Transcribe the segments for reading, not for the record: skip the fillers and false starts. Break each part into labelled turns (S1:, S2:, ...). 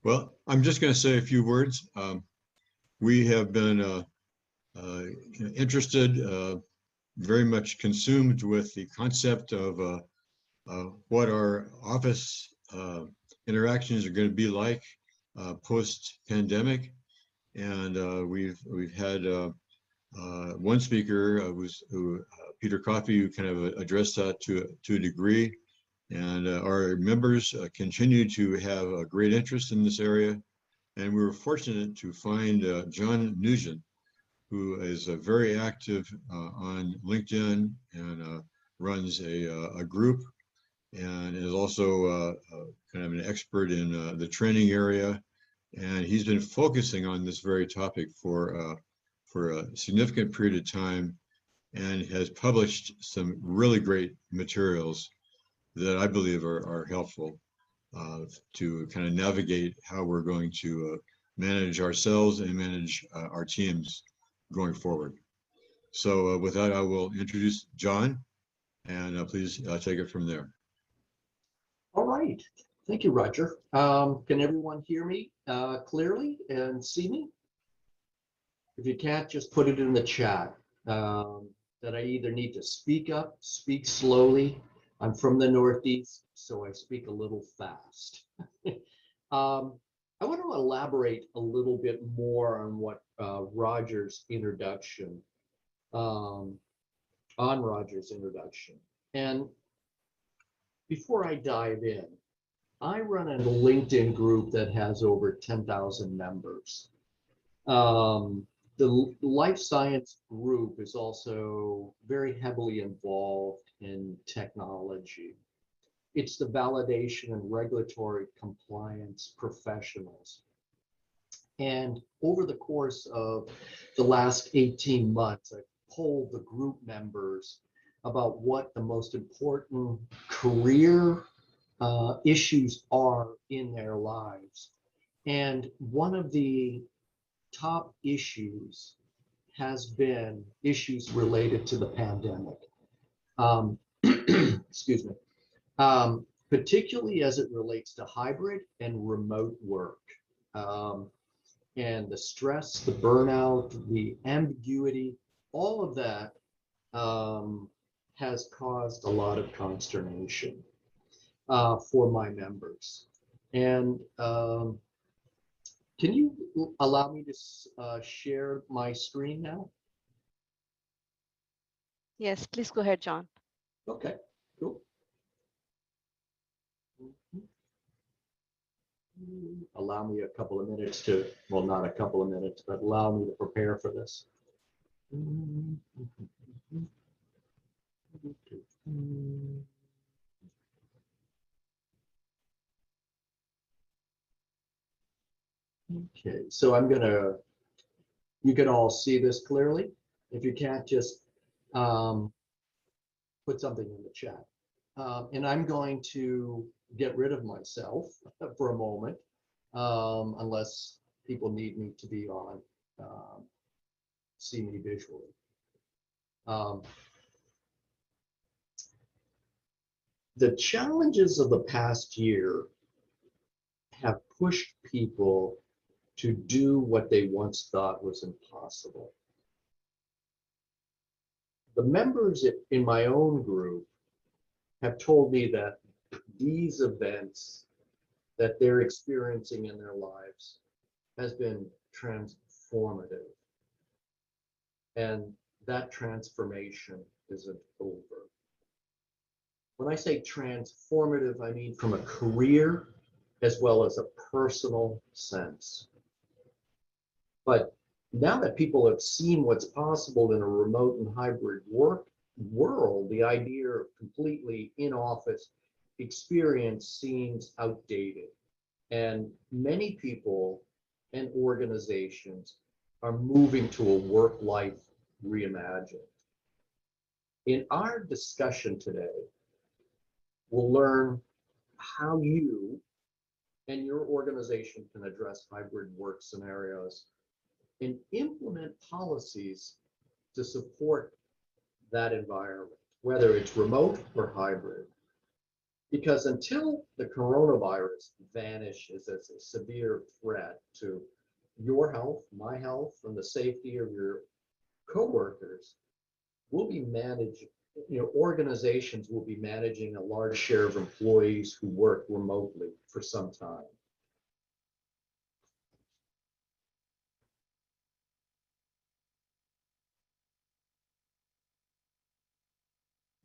S1: Well, I'm just going to say a few words. We have been interested, very much consumed with the concept of what our office interactions are going to be like post-pandemic, and we've had one speaker Peter Coffey, who kind of addressed that to a degree. And our members continue to have a great interest in this area. And we were fortunate to find John Nugent, who is very active on LinkedIn and runs a group, and is also kind of an expert in the training area. And he's been focusing on this very topic for a significant period of time, and has published some really great materials that I believe are helpful to kind of navigate how we're going to manage ourselves and manage our teams going forward. So with that, I will introduce John, and please take it from there.
S2: All right. Thank you, Roger. Can everyone hear me clearly and see me? If you can't, just put it in the chat that I either need to speak up, speak slowly. I'm from the Northeast, so I speak a little fast. I want to elaborate a little bit more on what Roger's introduction, on Roger's introduction. And before I dive in, I run a LinkedIn group that has over 10,000 members. The life science group is also very heavily involved in technology. It's the validation and regulatory compliance professionals. And over the course of the last 18 months, I polled the group members about what the most important career issues are in their lives. And one of the top issues has been issues related to the pandemic. Excuse me. Particularly as it relates to hybrid and remote work. And the stress, the burnout, the ambiguity, all of that has caused a lot of consternation for my members. And can you allow me to share my screen now?
S3: Yes, please go ahead, John.
S2: Okay, cool. Allow me a couple of minutes to, well, not a couple of minutes, but allow me to prepare for this. Okay, so I'm gonna, you can all see this clearly. If you can't, just put something in the chat. And I'm going to get rid of myself for a moment, unless people need me to be on, see me visually. The challenges of the past year have pushed people to do what they once thought was impossible. The members in my own group have told me that these events that they're experiencing in their lives has been transformative. And that transformation isn't over. When I say transformative, I mean from a career as well as a personal sense. But now that people have seen what's possible in a remote and hybrid work world, the idea of completely in-office experience seems outdated. And many people and organizations are moving to a work-life reimagined. In our discussion today, we'll learn how you and your organization can address hybrid work scenarios and implement policies to support that environment, whether it's remote or hybrid. Because until the coronavirus vanishes as a severe threat to your health, my health, and the safety of your coworkers, we'll be managing, organizations will be managing a large share of employees who work remotely for some time.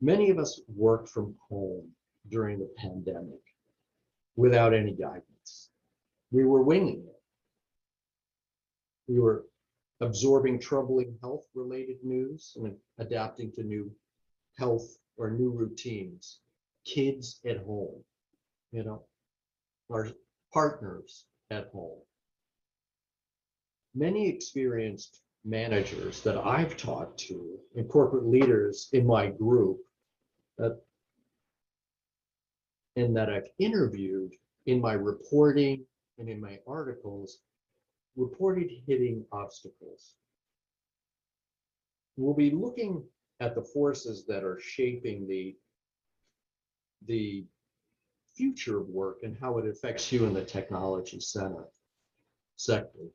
S2: Many of us worked from home during the pandemic without any guidance. We were winging it. We were absorbing troubling health-related news and adapting to new health or new routines. Kids at home, our partners at home. Many experienced managers that I've talked to and corporate leaders in my group and that I've interviewed in my reporting and in my articles reported hitting obstacles. We'll be looking at the forces that are shaping the future of work and how it affects you in the technology sector.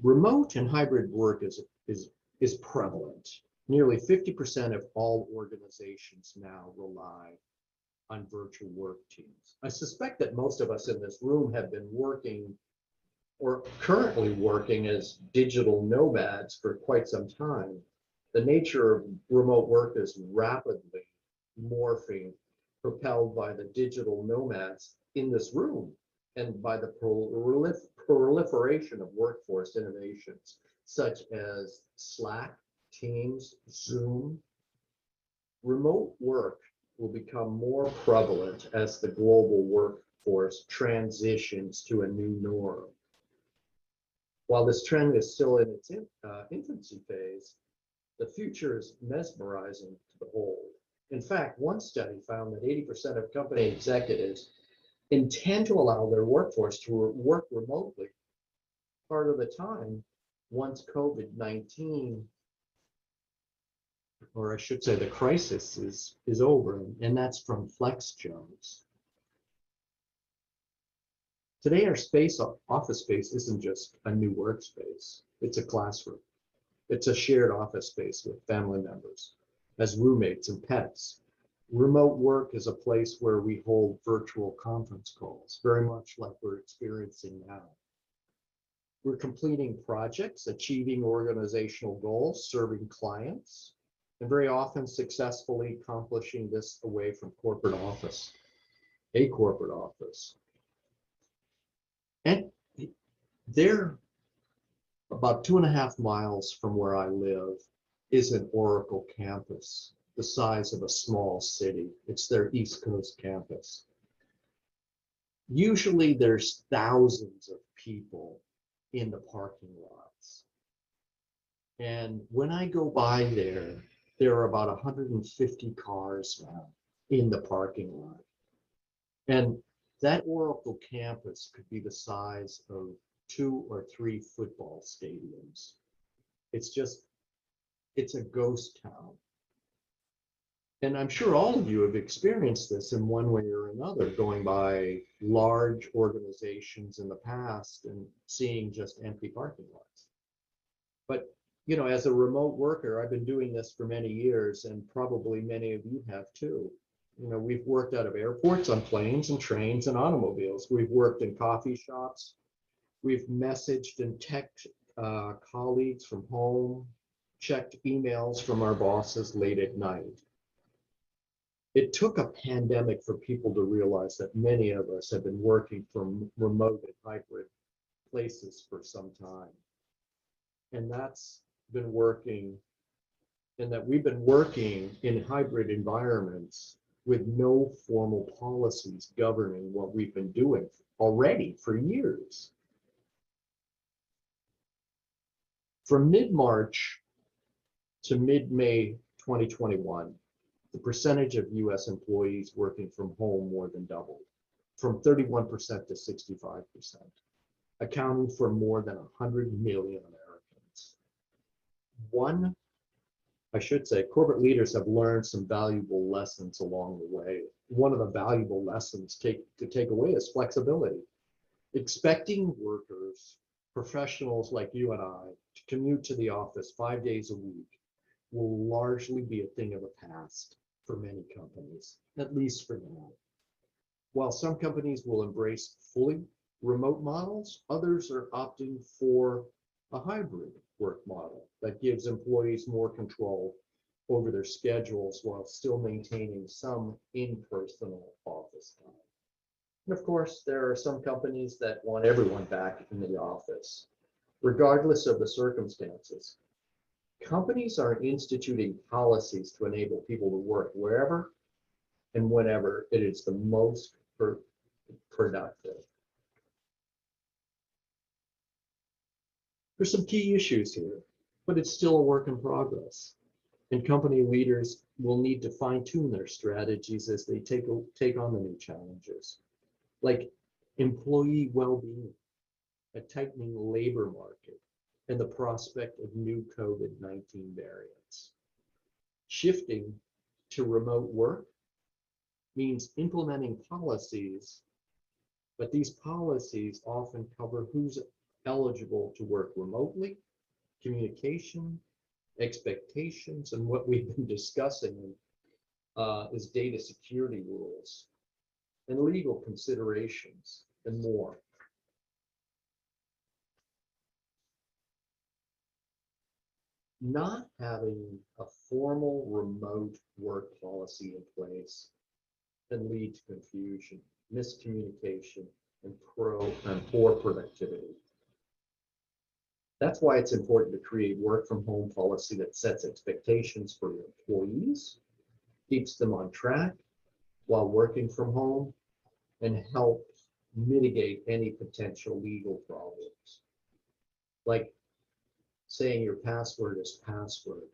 S2: Remote and hybrid work is prevalent. Nearly 50% of all organizations now rely on virtual work teams. I suspect that most of us in this room have been working or currently working as digital nomads for quite some time. The nature of remote work is rapidly morphing, propelled by the digital nomads in this room and by the proliferation of workforce innovations such as Slack, Teams, Zoom. Remote work will become more prevalent as the global workforce transitions to a new norm. While this trend is still in its infancy phase, the future is mesmerizing to behold. In fact, one study found that 80% of company executives intend to allow their workforce to work remotely part of the time once COVID-19, or I should say the crisis is over, and that's from Flex Jones. Today, our office space isn't just a new workspace, it's a classroom. It's a shared office space with family members, as roommates and pets. Remote work is a place where we hold virtual conference calls, very much like we're experiencing now. We're completing projects, achieving organizational goals, serving clients, and very often successfully accomplishing this away from a corporate office. And there, about 2.5 miles from where I live, is an Oracle campus, the size of a small city. It's their East Coast campus. Usually there's thousands of people in the parking lots. And when I go by there are about 150 cars now in the parking lot. And that Oracle campus could be the size of 2 or 3 football stadiums. It's a ghost town. And I'm sure all of you have experienced this in one way or another, going by large organizations in the past and seeing just empty parking lots. But, as a remote worker, I've been doing this for many years, and probably many of you have too. We've worked out of airports, on planes and trains and automobiles. We've worked in coffee shops. We've messaged and texted colleagues from home, checked emails from our bosses late at night. It took a pandemic for people to realize that many of us have been working from remote and hybrid places for some time. And that's been working, and that we've been working in hybrid environments with no formal policies governing what we've been doing already for years. From mid-March to mid-May 2021, the percentage of US employees working from home more than doubled, from 31% to 65%, accounting for more than 100 million Americans. 1 I should say, corporate leaders have learned some valuable lessons along the way. One of the valuable lessons to take away is flexibility. Expecting workers, professionals like you and I, to commute to the office 5 days a week will largely be a thing of the past for many companies, at least for now. While some companies will embrace fully remote models, others are opting for a hybrid work model that gives employees more control over their schedules while still maintaining some in-person office time. And of course, there are some companies that want everyone back in the office, regardless of the circumstances. Companies are instituting policies to enable people to work wherever and whenever it is the most productive. There's some key issues here, but it's still a work in progress. And company leaders will need to fine-tune their strategies as they take on the new challenges, like employee well-being, a tightening labor market, and the prospect of new COVID-19 variants. Shifting to remote work means implementing policies, but these policies often cover who's eligible to work remotely, communication, expectations, and what we've been discussing is data security rules and legal considerations and more. Not having a formal remote work policy in place can lead to confusion, miscommunication, and poor productivity. That's why it's important to create work from home policy that sets expectations for your employees, keeps them on track while working from home, and helps mitigate any potential legal problems. Like saying your password is password,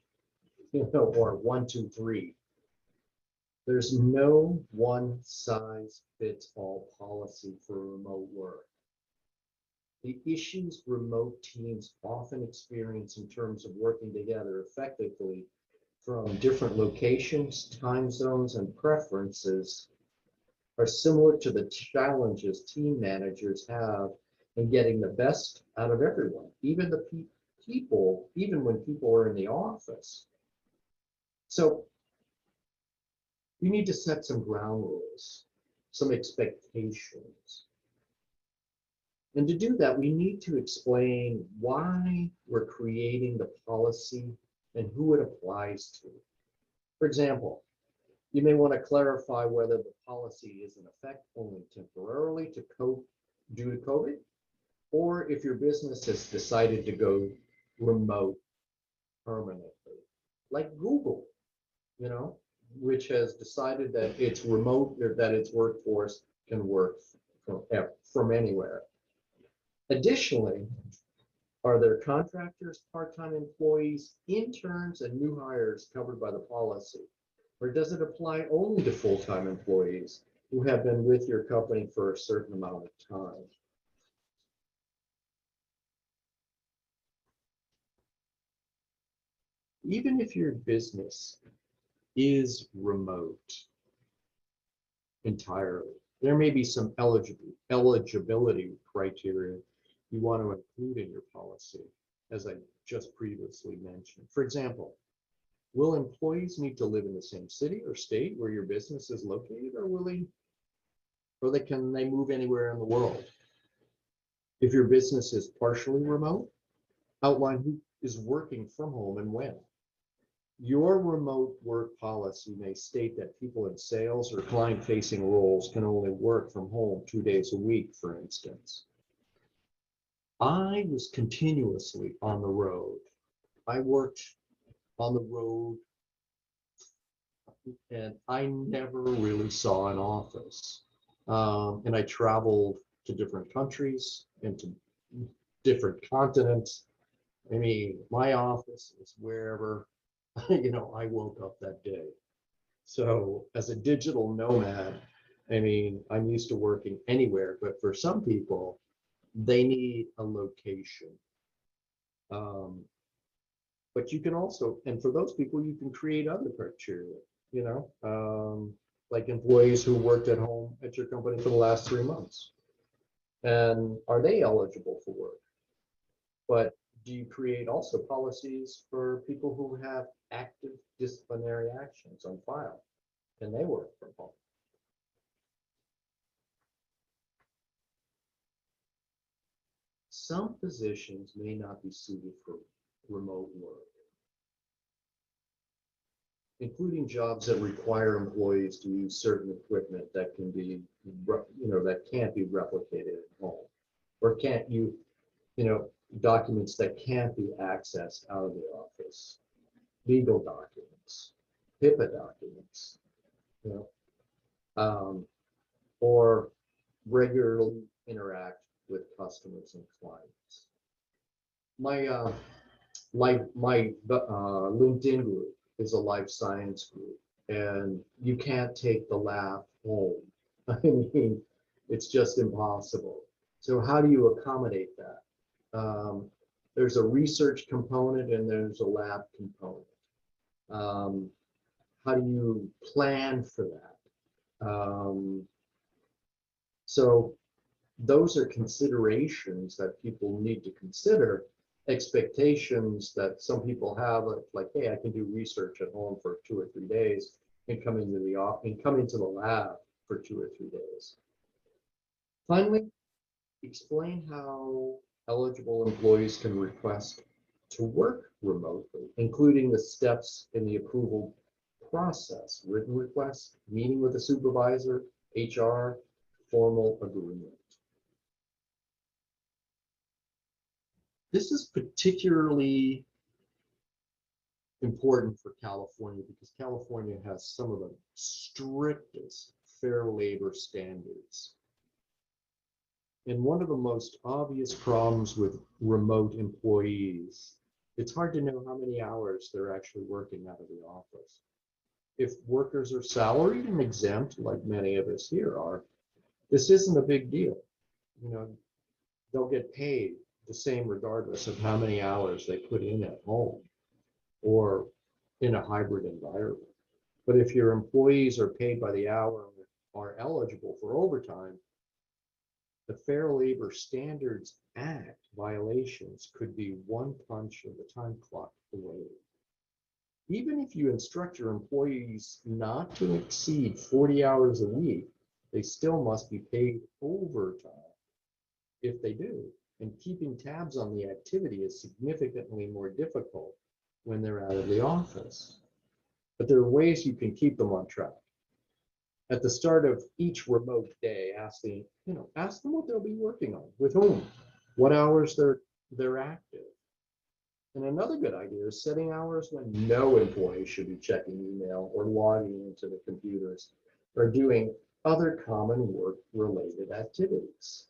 S2: or 123. There's no one size fits all policy for remote work. The issues remote teams often experience in terms of working together effectively from different locations, time zones, and preferences are similar to the challenges team managers have in getting the best out of everyone, even when people are in the office. So you need to set some ground rules, some expectations. And to do that, we need to explain why we're creating the policy and who it applies to. For example, you may want to clarify whether the policy is in effect only temporarily to cope due to COVID, or if your business has decided to go remote permanently, like Google, which has decided that its remote, or that its workforce can work from anywhere. Additionally, are there contractors, part-time employees, interns, and new hires covered by the policy? Or does it apply only to full-time employees who have been with your company for a certain amount of time? Even if your business is remote entirely, there may be some eligibility criteria you want to include in your policy, as I just previously mentioned. For example, will employees need to live in the same city or state where your business is located, or can they move anywhere in the world? If your business is partially remote, outline who is working from home and when. Your remote work policy may state that people in sales or client-facing roles can only work from home 2 days a week, for instance. I was continuously on the road. I worked on the road, and I never really saw an office. And I traveled to different countries and to different continents. I mean, my office is wherever, I woke up that day. So as a digital nomad, I mean, I'm used to working anywhere, but for some people, they need a location. But you can also, and for those people, you can create other criteria, you know, like employees who worked at home at your company for the last 3 months. And are they eligible for work? But do you create also policies for people who have active disciplinary actions on file? Can they work from home? Some positions may not be suited for remote work, including jobs that require employees to use certain equipment that can be, that can't be replicated at home, or can't documents that can't be accessed out of the office, legal documents, HIPAA documents, you know, or regularly interact with customers and clients. My LinkedIn group is a life science group, and you can't take the lab home. I mean, it's just impossible. So how do you accommodate that? There's a research component and there's a lab component. How do you plan for that? So those are considerations that people need to consider. Expectations that some people have, like, hey, I can do research at home for 2 or 3 days and come into the office and come into the lab for 2 or 3 days. Finally, explain how eligible employees can request to work remotely, including the steps in the approval process: written request, meeting with a supervisor, HR, formal agreement. This is particularly important for California because California has some of the strictest fair labor standards. And one of the most obvious problems with remote employees, it's hard to know how many hours they're actually working out of the office. If workers are salaried and exempt, like many of us here are, this isn't a big deal. You know, they'll get paid the same regardless of how many hours they put in at home or in a hybrid environment. But if your employees are paid by the hour and are eligible for overtime, the Fair Labor Standards Act violations could be one punch of the time clock away. Even if you instruct your employees not to exceed 40 hours a week, they still must be paid overtime if they do. And keeping tabs on the activity is significantly more difficult when they're out of the office. But there are ways you can keep them on track. At the start of each remote day, ask them what they'll be working on, with whom, what hours they're active. And another good idea is setting hours when no employee should be checking email or logging into the computers or doing other common work-related activities.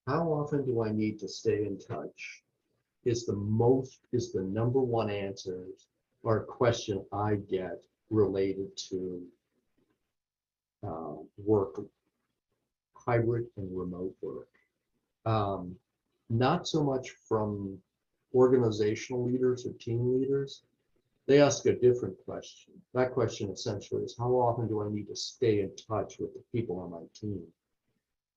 S2: How often do I need to stay in touch is the number one answer or question I get related to work, hybrid and remote work. Not so much from organizational leaders or team leaders. They ask a different question. That question essentially is, how often do I need to stay in touch with the people on my team?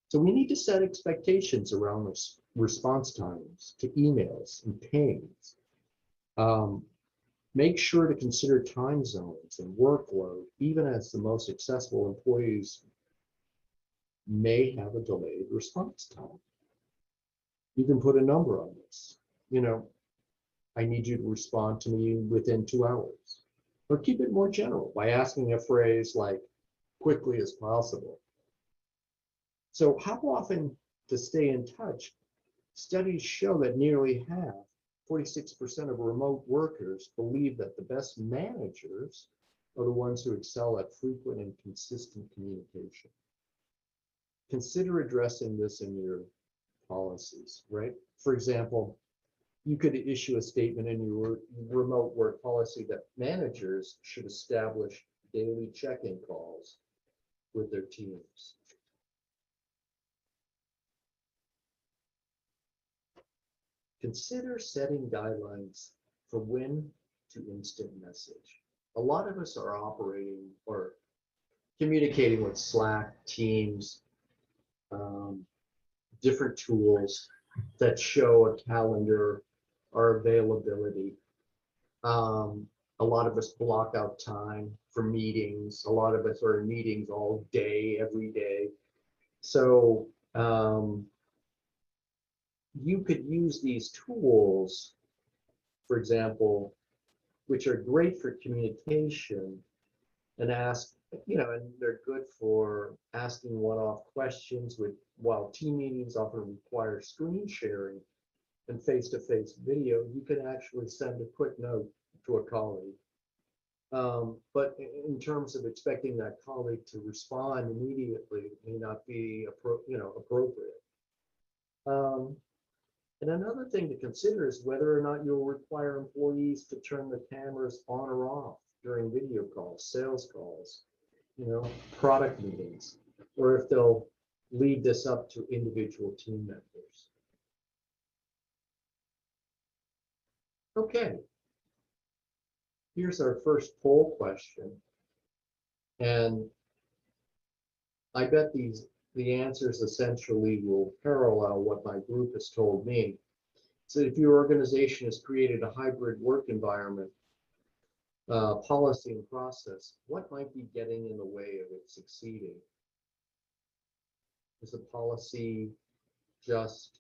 S2: So we need to set expectations around response times to emails and pings. Make sure to consider time zones and workload, even as the most successful employees may have a delayed response time. You can put a number on this. I need you to respond to me within 2 hours. Or keep it more general by asking a phrase like, quickly as possible. So how often to stay in touch? Studies show that nearly half, 46% of remote workers, believe that the best managers are the ones who excel at frequent and consistent communication. Consider addressing this in your policies, right? For example, you could issue a statement in your remote work policy that managers should establish daily check-in calls with their teams. consider setting guidelines for when to instant message. A lot of us are operating or communicating with Slack, Teams, different tools that show a calendar or availability. A lot of us block out time for meetings. A lot of us are in meetings all day, every day. So you could use these tools, for example, which are great for communication and ask, and they're good for asking one-off questions while team meetings often require screen sharing and face-to-face video, you can actually send a quick note to a colleague. But in terms of expecting that colleague to respond immediately may not be appropriate. And another thing to consider is whether or not you'll require employees to turn the cameras on or off during video calls, sales calls, product meetings, or if they'll leave this up to individual team members. Okay. Here's our first poll question. And I bet the answers essentially will parallel what my group has told me. So if your organization has created a hybrid work environment, policy and process, what might be getting in the way of it succeeding? Is the policy just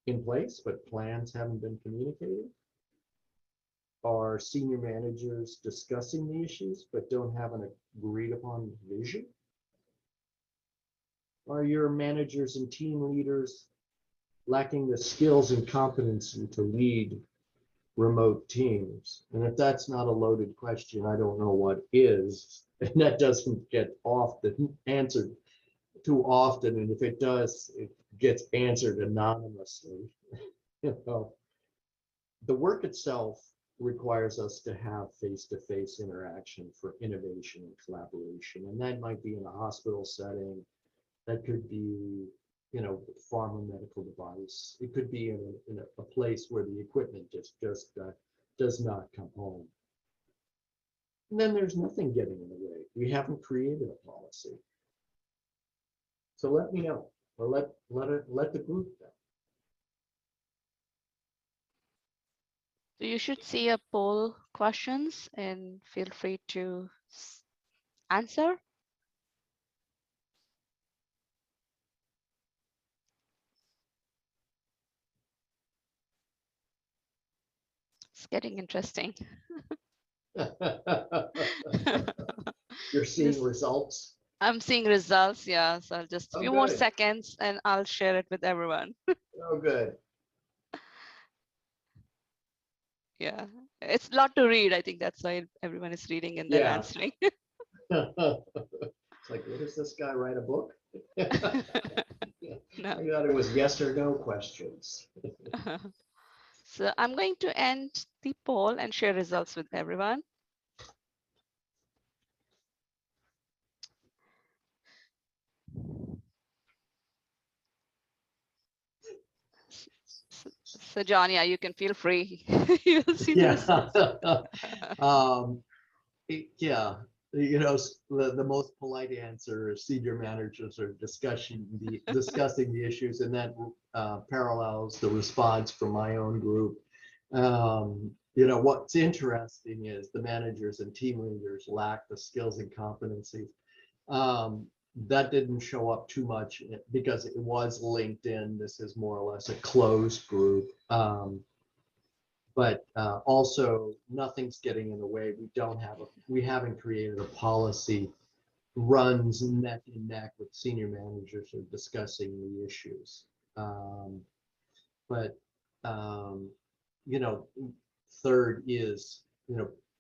S2: in place, but plans haven't been communicated? Are senior managers discussing the issues, but don't have an agreed upon vision? Are your managers and team leaders lacking the skills and competency to lead remote teams? And if that's not a loaded question, I don't know what is. And that doesn't get answered too often. And if it does, it gets answered anonymously. The work itself requires us to have face-to-face interaction for innovation and collaboration. And that might be in a hospital setting. That could be, pharma medical device. It could be in a place where the equipment just does not come home. And then there's nothing getting in the way. We haven't created a policy. So let me know, or let the group know.
S3: So you should see a poll questions and feel free to answer. It's getting interesting.
S2: You're seeing results?
S3: I'm seeing results, yeah. So I'll just a few more seconds and I'll share it with everyone.
S2: Oh, good.
S3: Yeah, it's a lot to read. I think that's why everyone is reading and then answering.
S2: It's like, what does this guy write a book?
S3: No.
S2: I thought it was yes or no questions.
S3: So I'm going to end the poll and share results with everyone. So John, yeah, you can feel free. You'll see the results.
S2: Yeah, the most polite answer is senior managers are discussing the issues, and that parallels the response from my own group. What's interesting is the managers and team leaders lack the skills and competencies. That didn't show up too much because it was LinkedIn. This is more or less a closed group. But also nothing's getting in the way. We haven't created a policy runs neck and neck with senior managers or discussing the issues. Third is,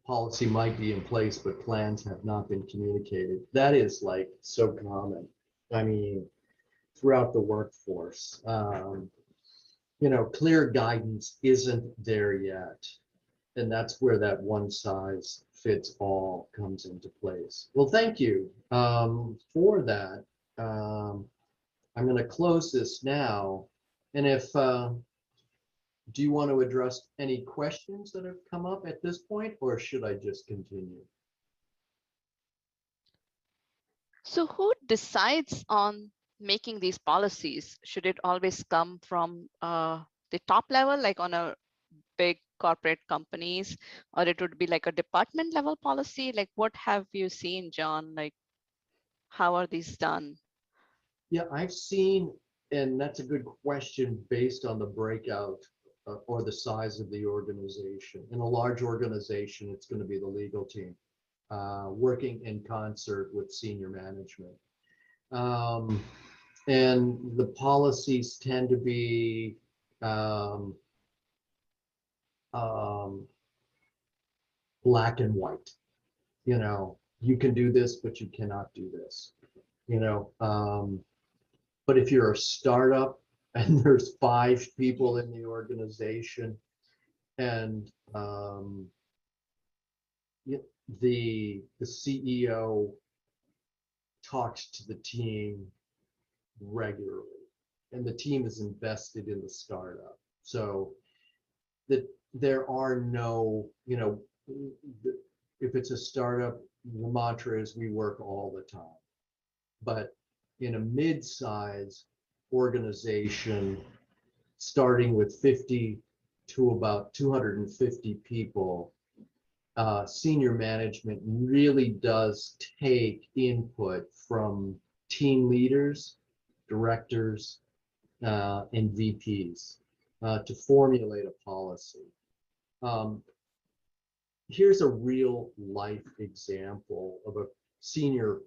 S2: policy might be in place, but plans have not been communicated. That is like so common. I mean, throughout the workforce. Clear guidance isn't there yet. And that's where that one size fits all comes into place. Well, thank you for that. I'm going to close this now. And if do you want to address any questions that have come up at this point, or should I just continue?
S3: So who decides on making these policies? Should it always come from the top level, like on a big corporate companies, or it would be like a department level policy? Like what have you seen, John? Like how are these done?
S2: Yeah, I've seen, and that's a good question based on the breakout or the size of the organization. In a large organization, it's going to be the legal team working in concert with senior management. And the policies tend to be um, um, black and white. You know, you can do this, but you cannot do this. You know, but if you're a startup and there's 5 people in the organization, and the CEO talks to the team regularly, and the team is invested in the startup, so that there are no, you know, if it's a startup, the mantra is we work all the time. But in a mid-size organization, starting with 50 to about 250 people, senior management really does take input from team leaders, directors, and VPs to formulate a policy. Here's a real life example of a senior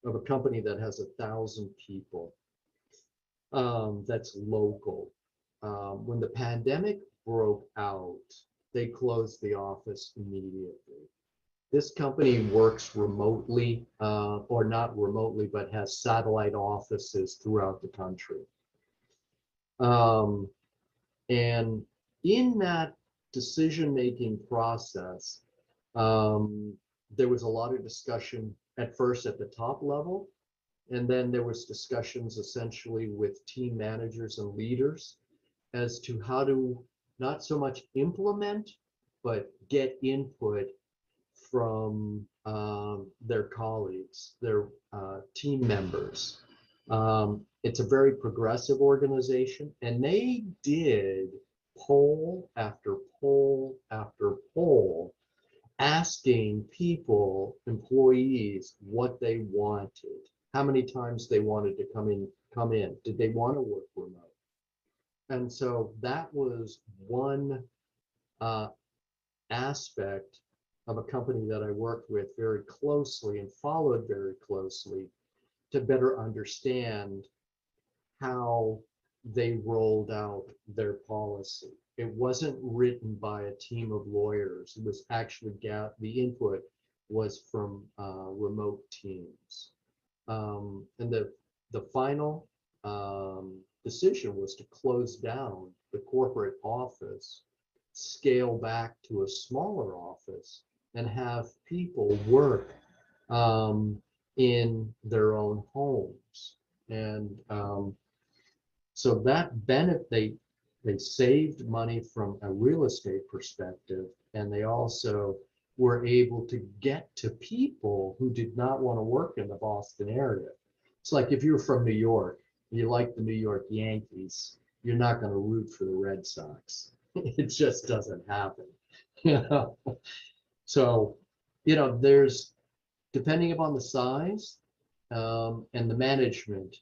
S2: of a company that has 1,000 people, that's local. When the pandemic broke out, they closed the office immediately. This company works remotely, or not remotely, but has satellite offices throughout the country. And in that decision-making process, there was a lot of discussion at first at the top level, and then there was discussions essentially with team managers and leaders as to how to not so much implement, but get input from their colleagues, their team members. It's a very progressive organization, and they did poll after poll after poll, asking people, employees, what they wanted, how many times they wanted to come in, did they want to work remote? And so that was one aspect of a company that I worked with very closely and followed very closely to better understand how they rolled out their policy. It wasn't written by a team of lawyers. It was actually the input was from remote teams. And the final decision was to close down the corporate office, scale back to a smaller office, and have people work in their own homes. And so that benefit, they saved money from a real estate perspective, and they also were able to get to people who did not want to work in the Boston area. It's like if you're from New York, you like the New York Yankees, you're not going to root for the Red Sox. It just doesn't happen. You know? So, you know, there's, depending upon the size and the management,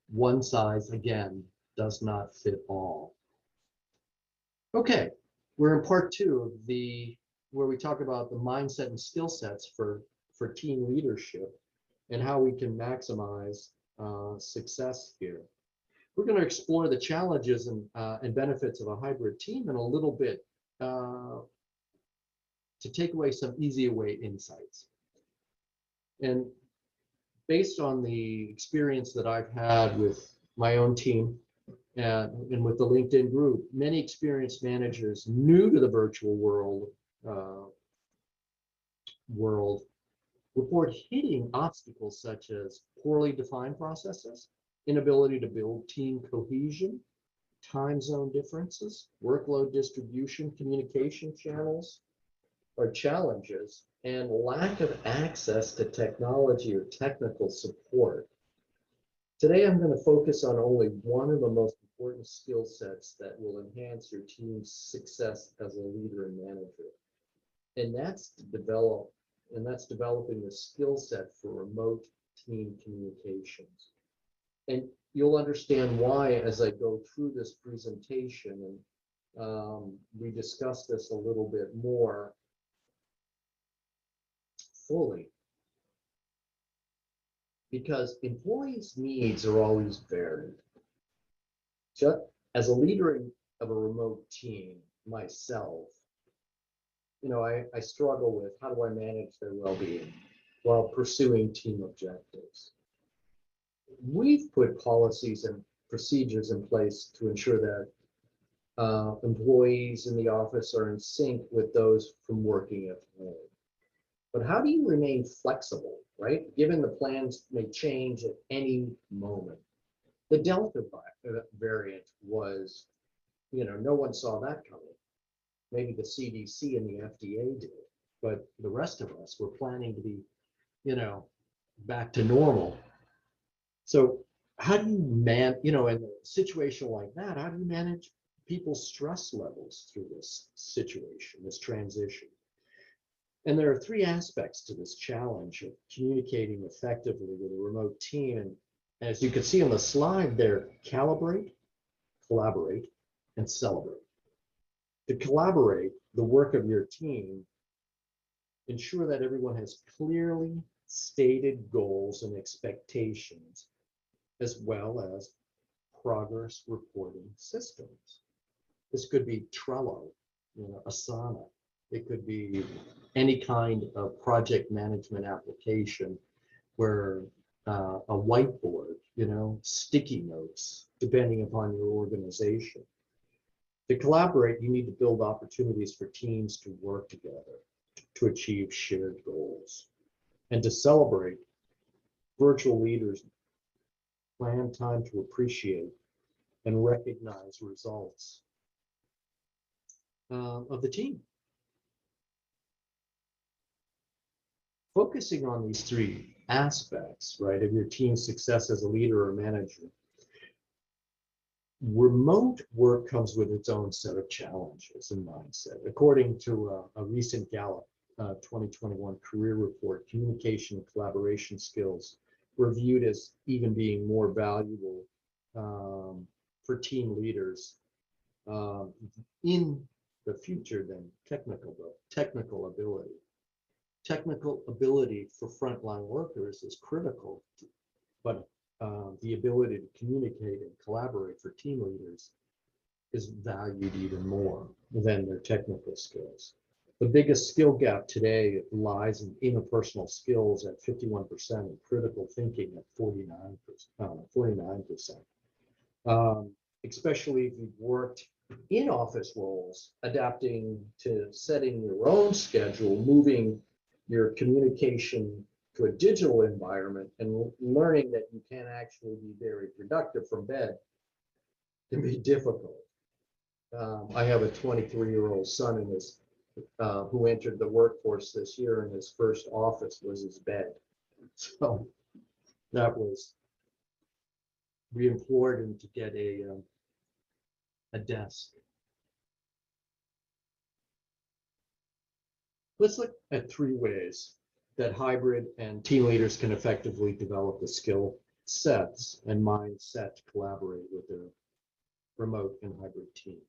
S2: one size, again, does not fit all. Okay, we're in part 2 of where we talk about the mindset and skill sets for team leadership and how we can maximize success here. We're going to explore the challenges and benefits of a hybrid team and a little bit to take away some easy way insights. And based on the experience that I've had with my own team and with the LinkedIn group, many experienced managers new to the virtual world report hitting obstacles such as poorly defined processes, inability to build team cohesion, time zone differences, workload distribution, communication channels are challenges, and lack of access to technology or technical support. Today, I'm going to focus on only one of the most important skill sets that will enhance your team's success as a leader and manager. And that's developing the skill set for remote team communications. And you'll understand why as I go through this presentation, and we discuss this a little bit more fully. Because employees' needs are always varied. Just as a leader of a remote team myself, I struggle with how do I manage their well-being while pursuing team objectives. We've put policies and procedures in place to ensure that employees in the office are in sync with those from working at home. But how do you remain flexible, right? Given the plans may change at any moment. The Delta variant was, no one saw that coming. Maybe the CDC and the FDA did, but the rest of us were planning to be, back to normal. So how do you in a situation like that, how do you manage people's stress levels through this situation, this transition? And there are three aspects to this challenge of communicating effectively with a remote team. And as you can see on the slide there, calibrate, collaborate, and celebrate. To collaborate the work of your team, ensure that everyone has clearly stated goals and expectations, as well as progress reporting systems. This could be Trello, Asana. It could be any kind of project management application where a whiteboard, sticky notes, depending upon your organization. To collaborate, you need to build opportunities for teams to work together to achieve shared goals. And to celebrate, virtual leaders plan time to appreciate and recognize results of the team. Focusing on these three aspects, right, of your team's success as a leader or manager, remote work comes with its own set of challenges and mindset. According to a recent Gallup 2021 career report, communication and collaboration skills were viewed as even being more valuable for team leaders in the future than technical ability. Technical ability for frontline workers is critical, but the ability to communicate and collaborate for team leaders is valued even more than their technical skills. The biggest skill gap today lies in interpersonal skills at 51% and critical thinking at 49%. Especially if you've worked in office roles, adapting to setting your own schedule, moving your communication to a digital environment, and learning that you can actually be very productive from bed can be difficult. I have a 23-year-old son who entered the workforce this year, and his first office was his bed. So we implored him to get a desk. Let's look at three ways that hybrid and team leaders can effectively develop the skill sets and mindset to collaborate with their remote and hybrid team.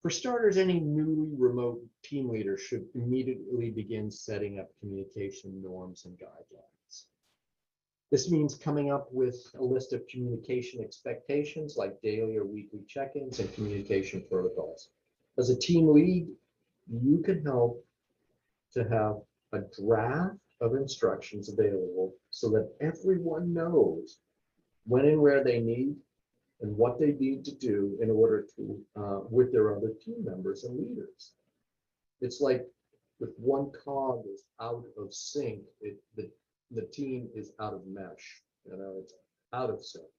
S2: For starters, any newly remote team leader should immediately begin setting up communication norms and guidelines. This means coming up with a list of communication expectations like daily or weekly check-ins and communication protocols. As a team lead, you can help to have a draft of instructions available so that everyone knows when and where they need and what they need to do in order to, with their other team members and leaders. It's like if one cog is out of sync, the team is out of mesh, it's out of sync.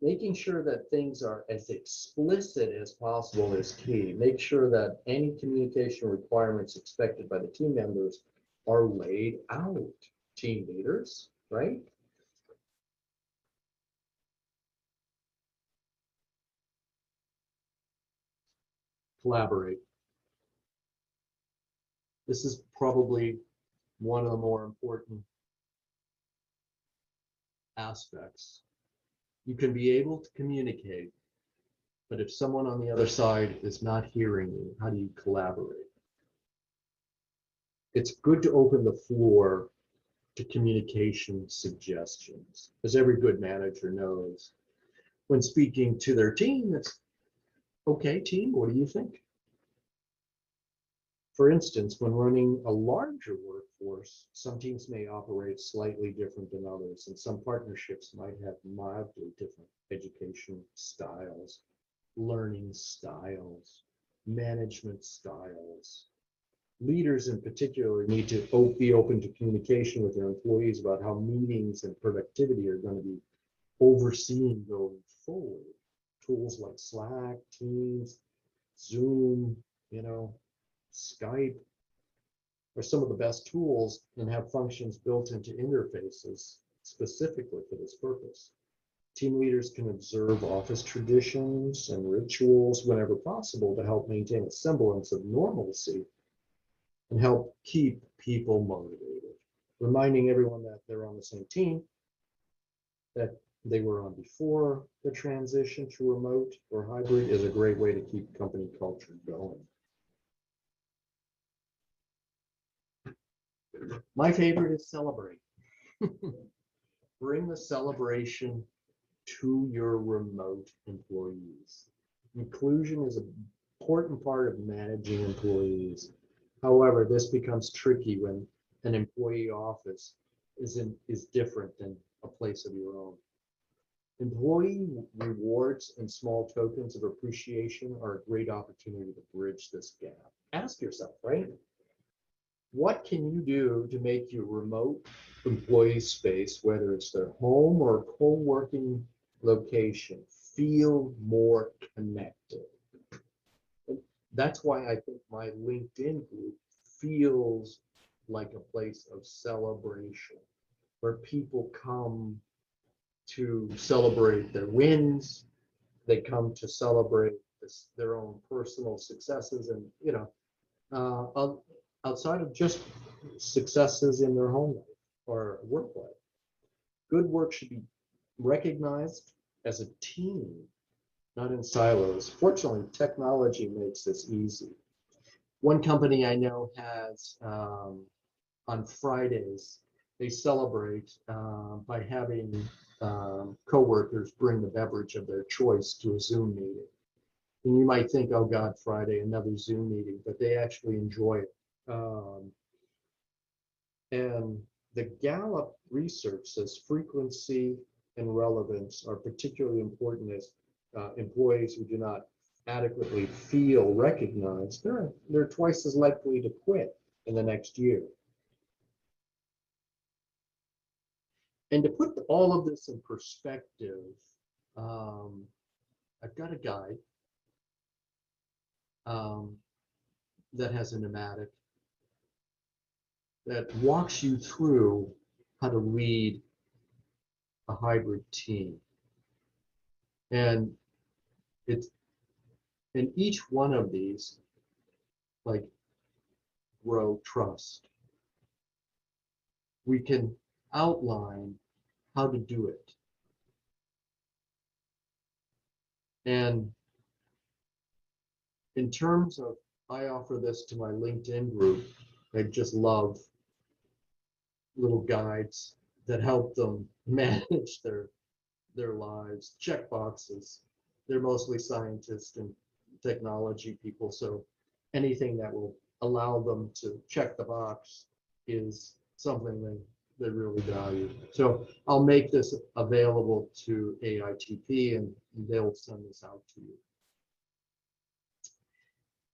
S2: Making sure that things are as explicit as possible is key. Make sure that any communication requirements expected by the team members are laid out. Team leaders, right? Collaborate. This is probably one of the more important aspects. You can be able to communicate, but if someone on the other side is not hearing you, how do you collaborate? It's good to open the floor to communication suggestions. As every good manager knows, when speaking to their team, it's, okay, team, what do you think? For instance, when running a larger workforce, some teams may operate slightly different than others, and some partnerships might have mildly different education styles, learning styles, management styles. Leaders in particular need to be open to communication with their employees about how meetings and productivity are going to be overseen going forward. Tools like Slack, Teams, Zoom, Skype are some of the best tools and have functions built into interfaces specifically for this purpose. Team leaders can observe office traditions and rituals whenever possible to help maintain a semblance of normalcy and help keep people motivated. Reminding everyone that they're on the same team that they were on before the transition to remote or hybrid is a great way to keep company culture going. My favorite is celebrate. Bring the celebration to your remote employees. Inclusion is an important part of managing employees. However, this becomes tricky when an employee office is different than a place of your own. Employee rewards and small tokens of appreciation are a great opportunity to bridge this gap. Ask yourself, right? What can you do to make your remote employee space, whether it's their home or co-working location, feel more connected? That's why I think my LinkedIn group feels like a place of celebration, where people come to celebrate their wins. They come to celebrate their own personal successes, and outside of just successes in their home life or work life. Good work should be recognized as a team, not in silos. Fortunately, technology makes this easy. One company I know has, on Fridays, they celebrate by having coworkers bring the beverage of their choice to a Zoom meeting. And you might think, oh God, Friday, another Zoom meeting, but they actually enjoy it. And the Gallup research says frequency and relevance are particularly important as employees who do not adequately feel recognized, they're twice as likely to quit in the next year. And to put all of this in perspective, I've got a guide that has a pneumatic that walks you through how to lead a hybrid team. And it's in each one of these, like grow trust, we can outline how to do it. And in terms of, I offer this to my LinkedIn group. I just love little guides that help them manage their lives, check boxes. They're mostly scientists and technology people, so anything that will allow them to check the box is something they really value. So I'll make this available to AITP and they'll send this out to you.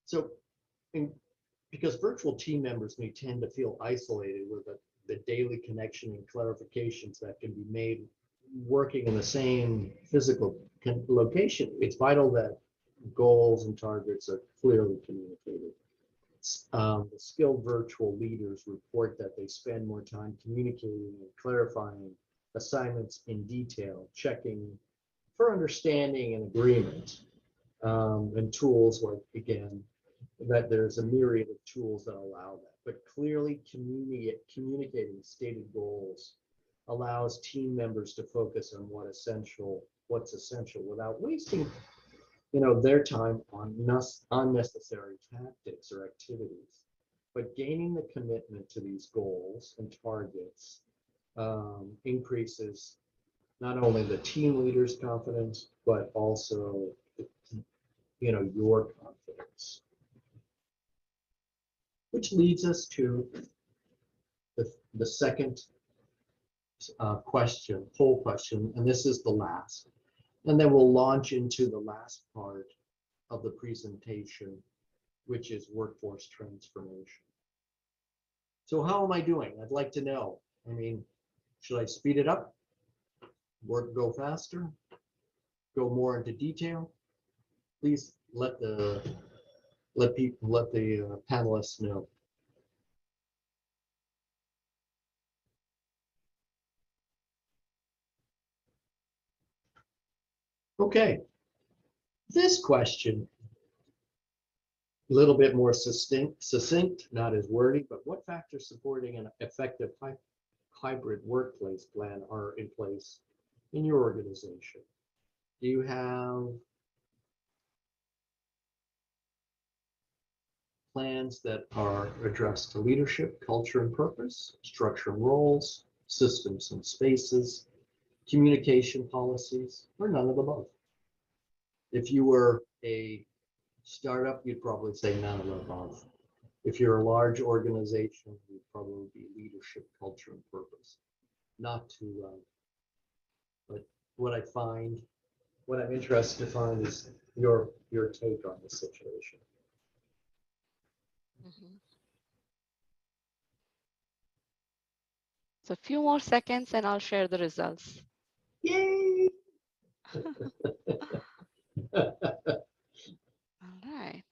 S2: So because virtual team members may tend to feel isolated with the daily connection and clarifications that can be made working in the same physical location, it's vital that goals and targets are clearly communicated. The skilled virtual leaders report that they spend more time communicating and clarifying assignments in detail, checking for understanding and agreement, and tools like, again, that there's a myriad of tools that allow that, but clearly communicating stated goals allows team members to focus on what's essential without wasting their time on unnecessary tactics or activities. But gaining the commitment to these goals and targets increases not only the team leader's confidence, but also your confidence. Which leads us to the second poll question, and this is the last. And then we'll launch into the last part of the presentation, which is workforce transformation. So how am I doing? I'd like to know. I mean, should I speed it up? Go faster? Go more into detail? Please let the panelists know. Okay, this question, a little bit more succinct, not as wordy, but what factors supporting an effective hybrid workplace plan are in place in your organization? Do you have plans that are addressed to leadership, culture and purpose, structure and roles, systems and spaces, communication policies, or none of the above? If you were a startup, you'd probably say none of the above. If you're a large organization, you'd probably be leadership, culture, and purpose. Not to, but what I'm interested to find is your take on the situation.
S3: Mhm. So a few more seconds and I'll share the results.
S2: Yay!
S3: All right.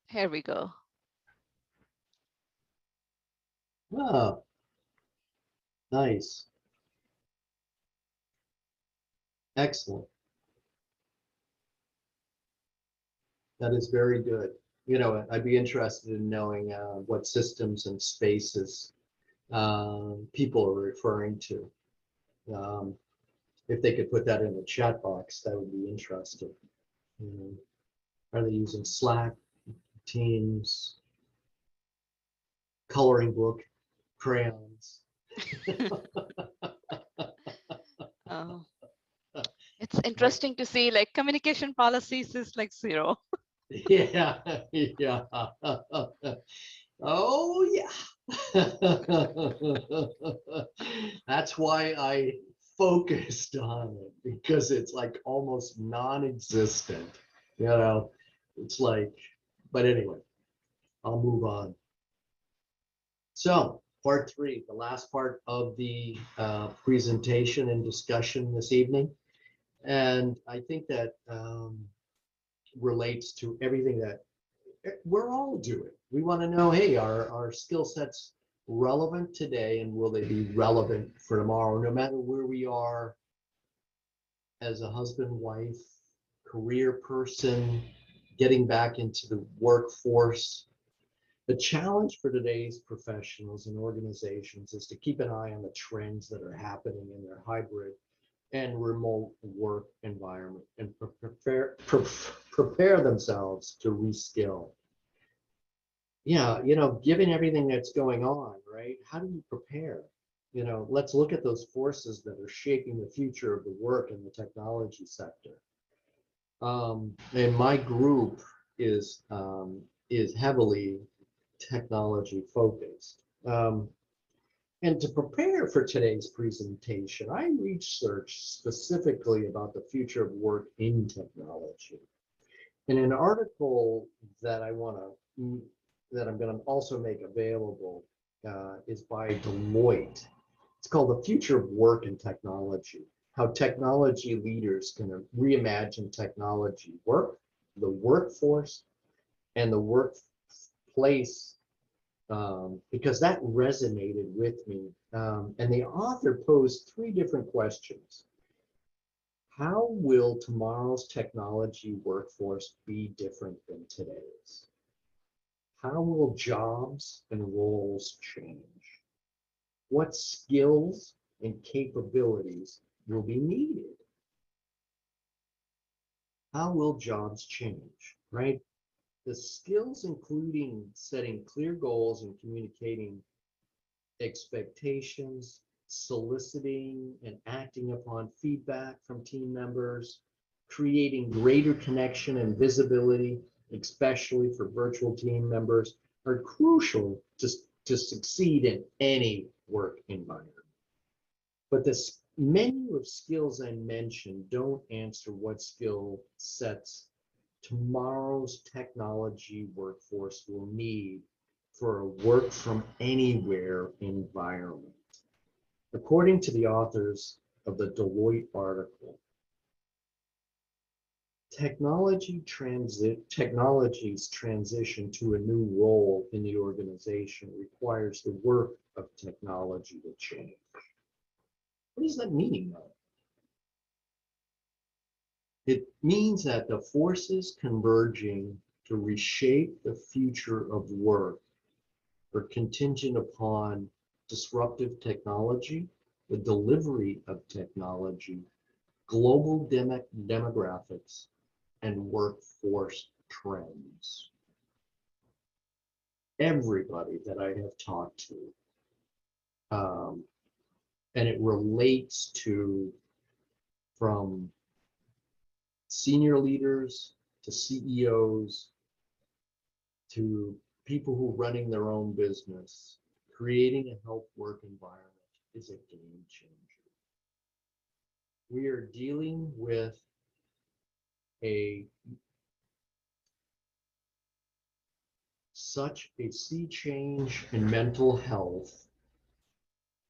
S3: Here we go.
S2: Oh, nice. Excellent. That is very good. I'd be interested in knowing what systems and spaces people are referring to. If they could put that in the chat box, that would be interesting. Are they using Slack, Teams, coloring book, crayons?
S3: Oh. It's interesting to see like communication policies is like 0.
S2: Yeah, yeah. Oh, yeah. That's why I focused on it, because it's like almost non-existent. It's like, but anyway, I'll move on. So part 3, the last part of the presentation and discussion this evening. And I think that relates to everything that we're all doing. We want to know, hey, are our skill sets relevant today, and will they be relevant for tomorrow, no matter where we are as a husband, wife, career person, getting back into the workforce. The challenge for today's professionals and organizations is to keep an eye on the trends that are happening in their hybrid and remote work environment, and prepare themselves to reskill. Yeah, given everything that's going on, right? How do you prepare? Let's look at those forces that are shaping the future of the work in the technology sector. And my group is heavily technology focused. And to prepare for today's presentation, I researched specifically about the future of work in technology. In an article that I'm going to also make available is by Deloitte. It's called The Future of Work and Technology, how technology leaders can reimagine technology work, the workforce, and the workplace, because that resonated with me. And the author posed 3 different questions. How will tomorrow's technology workforce be different than today's? How will jobs and roles change? What skills and capabilities will be needed? How will jobs change, right? The skills, including setting clear goals and communicating expectations, soliciting and acting upon feedback from team members, creating greater connection and visibility, especially for virtual team members, are crucial to succeed in any work environment. But this menu of skills I mentioned don't answer what skill sets tomorrow's technology workforce will need for a work from anywhere environment. According to the authors of the Deloitte article, technology's transition to a new role in the organization requires the work of technology to change. What does that mean, though? It means that the forces converging to reshape the future of work are contingent upon disruptive technology, the delivery of technology, global demographics, and workforce trends. Everybody that I have talked to, and it relates to from senior leaders to CEOs to people who are running their own business, creating a health work environment is a game changer. We are dealing with such a sea change in mental health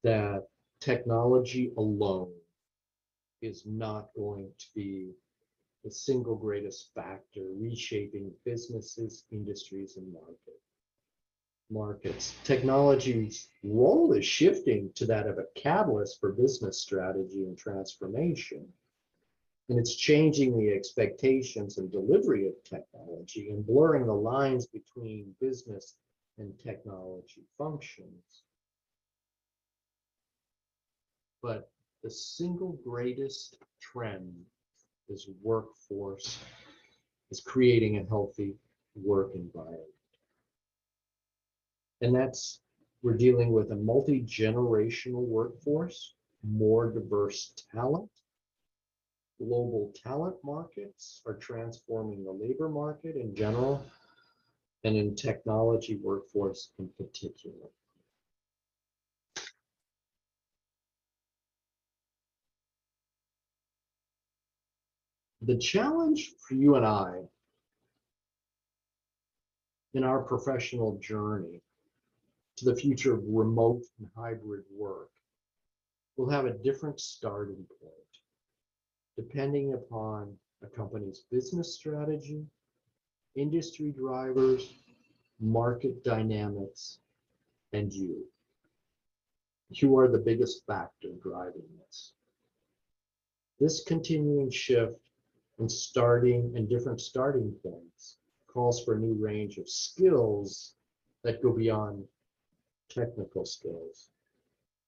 S2: that technology alone is not going to be the single greatest factor reshaping businesses, industries, and markets. Technology's role is shifting to that of a catalyst for business strategy and transformation. And it's changing the expectations and delivery of technology and blurring the lines between business and technology functions. But the single greatest trend is creating a healthy work environment. And we're dealing with a multi-generational workforce, more diverse talent. Global talent markets are transforming the labor market in general, and in technology workforce in particular. The challenge for you and I in our professional journey to the future of remote and hybrid work will have a different starting point depending upon a company's business strategy, industry drivers, market dynamics, and you. You are the biggest factor driving this. This continuing shift and different starting points calls for a new range of skills that go beyond technical skills.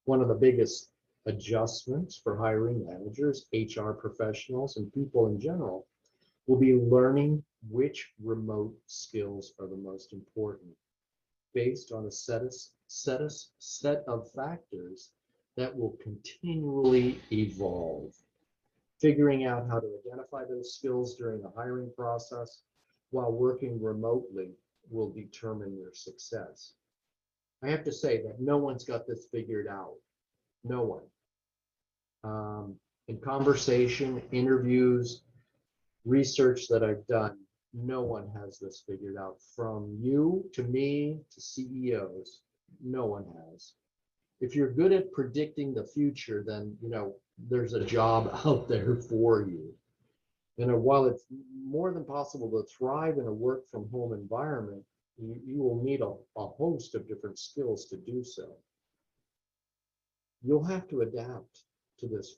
S2: One of the biggest adjustments for hiring managers, HR professionals, and people in general will be learning which remote skills are the most important based on a set of factors that will continually evolve. Figuring out how to identify those skills during the hiring process while working remotely will determine your success. I have to say that no one's got this figured out. No one. In conversation, interviews, research that I've done, no one has this figured out. From you to me to CEOs, no one has. If you're good at predicting the future, then, there's a job out there for you. While it's more than possible to thrive in a work from home environment, you will need a host of different skills to do so. You'll have to adapt to this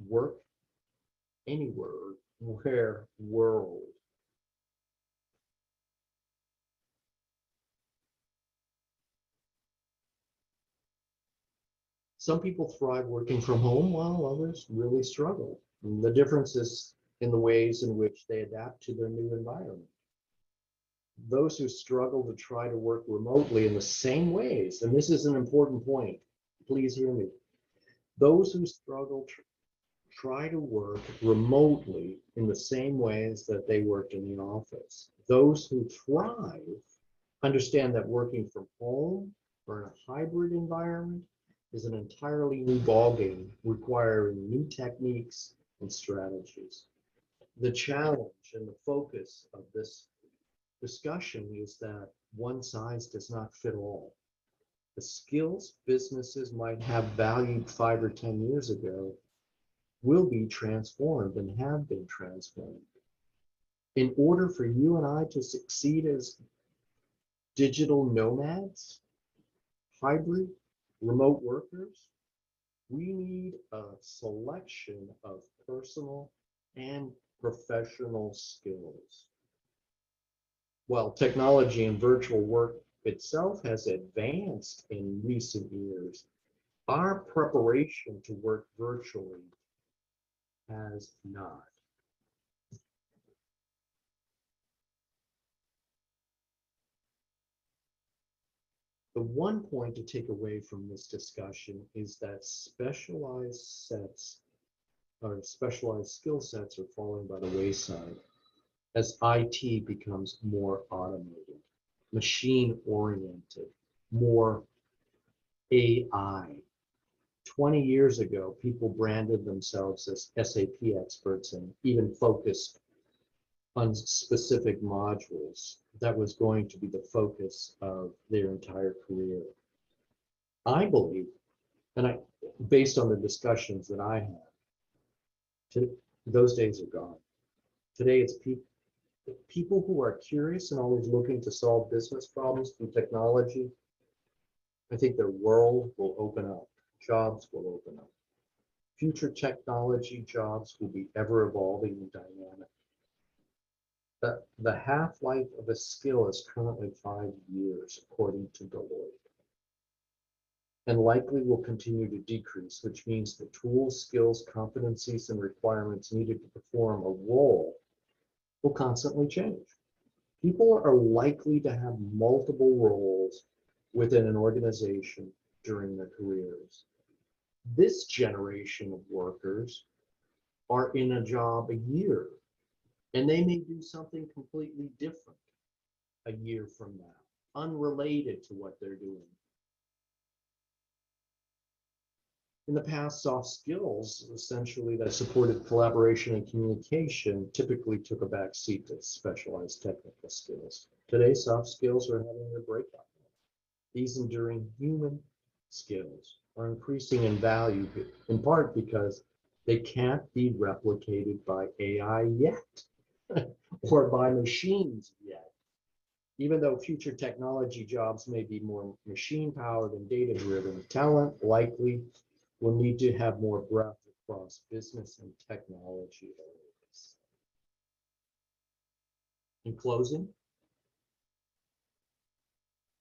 S2: work anywhere, where world. Some people thrive working from home, while others really struggle. And the difference is in the ways in which they adapt to their new environment. Those who struggle to try to work remotely in the same ways, and this is an important point, please hear me. Those who struggle try to work remotely in the same ways that they worked in the office. Those who thrive understand that working from home or in a hybrid environment is an entirely new ballgame, requiring new techniques and strategies. The challenge and the focus of this discussion is that one size does not fit all. The skills businesses might have valued 5 or 10 years ago will be transformed and have been transformed. In order for you and I to succeed as digital nomads, hybrid, remote workers, we need a selection of personal and professional skills. While technology and virtual work itself has advanced in recent years, our preparation to work virtually has not. The one point to take away from this discussion is that specialized skill sets are falling by the wayside as IT becomes more automated, machine-oriented, more AI. 20 years ago, people branded themselves as SAP experts and even focused on specific modules. That was going to be the focus of their entire career. I believe, based on the discussions that I had, those days are gone. Today, it's people who are curious and always looking to solve business problems through technology. I think their world will open up. Jobs will open up. Future technology jobs will be ever evolving and dynamic. The half-life of a skill is currently 5 years, according to Deloitte, and likely will continue to decrease, which means the tools, skills, competencies, and requirements needed to perform a role will constantly change. People are likely to have multiple roles within an organization during their careers. This generation of workers are in a job a year, and they may do something completely different a year from now, unrelated to what they're doing. In the past, soft skills, essentially that supported collaboration and communication, typically took a back seat to specialized technical skills. Today, soft skills are having their breakout. These enduring human skills are increasing in value, in part because they can't be replicated by AI yet, or by machines yet. Even though future technology jobs may be more machine-powered and data-driven, talent likely will need to have more breadth across business and technology areas. In closing,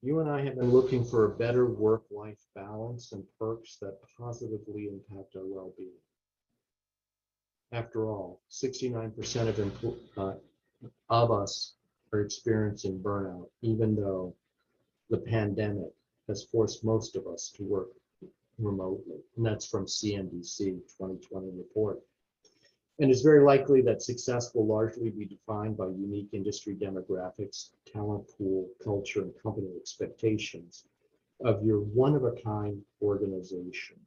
S2: you and I have been looking for a better work-life balance and perks that positively impact our well-being. After all, 69% of us are experiencing burnout, even though the pandemic has forced most of us to work remotely. And that's from CNBC 2020 report. And it's very likely that success will largely be defined by unique industry demographics, talent pool, culture, and company expectations of your one-of-a-kind organization.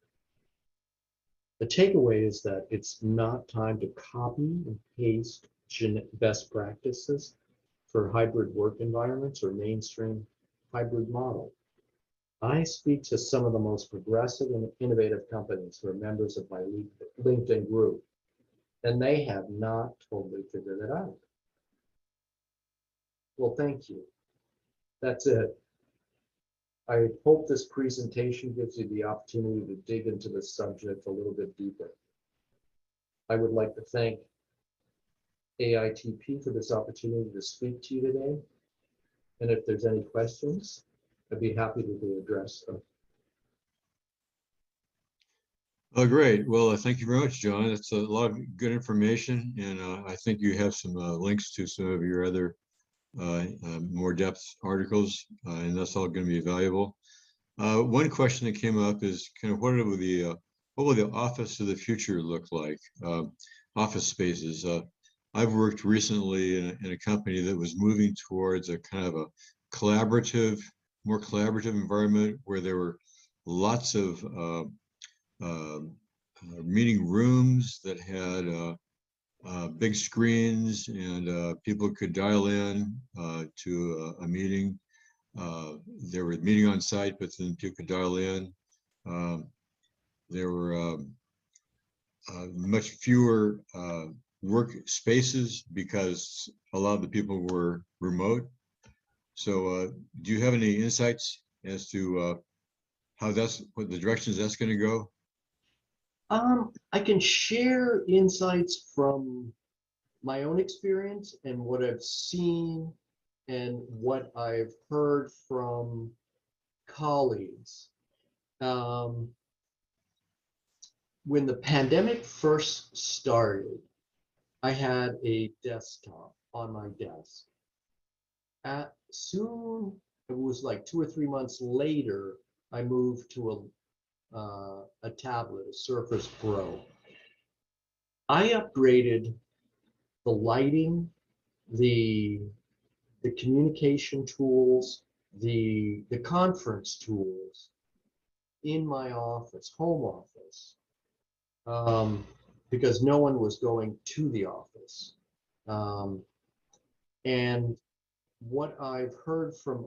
S2: The takeaway is that it's not time to copy and paste best practices for hybrid work environments or mainstream hybrid model. I speak to some of the most progressive and innovative companies who are members of my LinkedIn group, and they have not totally figured it out. Well, thank you. That's it. I hope this presentation gives you the opportunity to dig into the subject a little bit deeper. I would like to thank AITP for this opportunity to speak to you today. And if there's any questions, I'd be happy to address them.
S1: Oh, great. Well, thank you very much, John. That's a lot of good information, and I think you have some links to some of your other more depth articles, and that's all going to be valuable. One question that came up is kind of what will the office of the future look like? Office spaces. I've worked recently in a company that was moving towards a kind of a more collaborative environment where there were lots of meeting rooms that had big screens, and people could dial in to a meeting. There were meeting on site, but then people could dial in. There were much fewer work spaces because a lot of the people were remote. So do you have any insights as to what the directions that's going to go?
S2: I can share insights from my own experience and what I've seen and what I've heard from colleagues. When the pandemic first started, I had a desktop on my desk. Soon, it was like 2 or 3 months later, I moved to a tablet, a Surface Pro. I upgraded the lighting, the communication tools, the conference tools in my office, home office, because no one was going to the office. And what I've heard from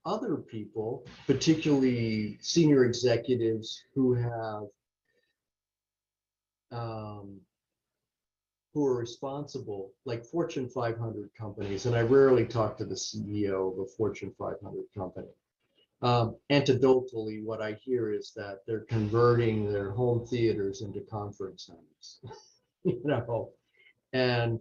S2: other people, particularly senior executives who are responsible, like Fortune 500 companies, and I rarely talk to the CEO of a Fortune 500 company. Anecdotally, what I hear is that they're converting their home theaters into conference centers, and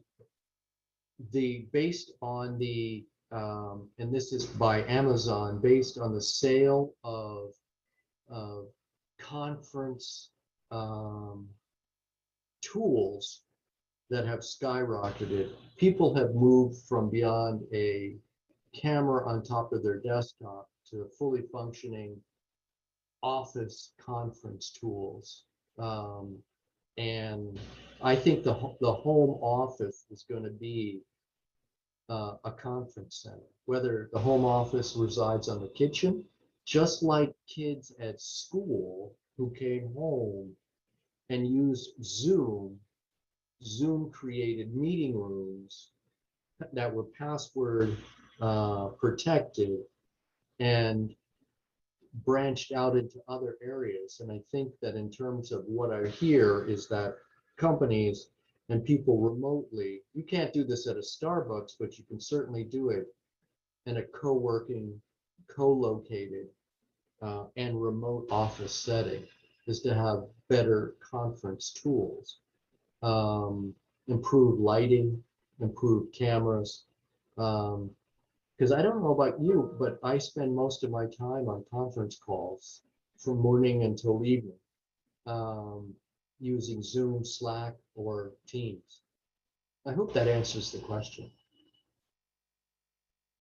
S2: based on the and this is by Amazon, based on the sale of conference tools that have skyrocketed. People have moved from beyond a camera on top of their desktop to fully functioning office conference tools. And I think the home office is going to be a conference center, whether the home office resides on the kitchen, just like kids at school who came home and used Zoom. Zoom created meeting rooms that were password protected and branched out into other areas. And I think that in terms of what I hear is that companies and people remotely, you can't do this at a Starbucks, but you can certainly do it in a co-working, co-located and remote office setting, is to have better conference tools, improved lighting, improved cameras. Because I don't know about you, but I spend most of my time on conference calls from morning until evening, using Zoom, Slack, or Teams. I hope that answers the question.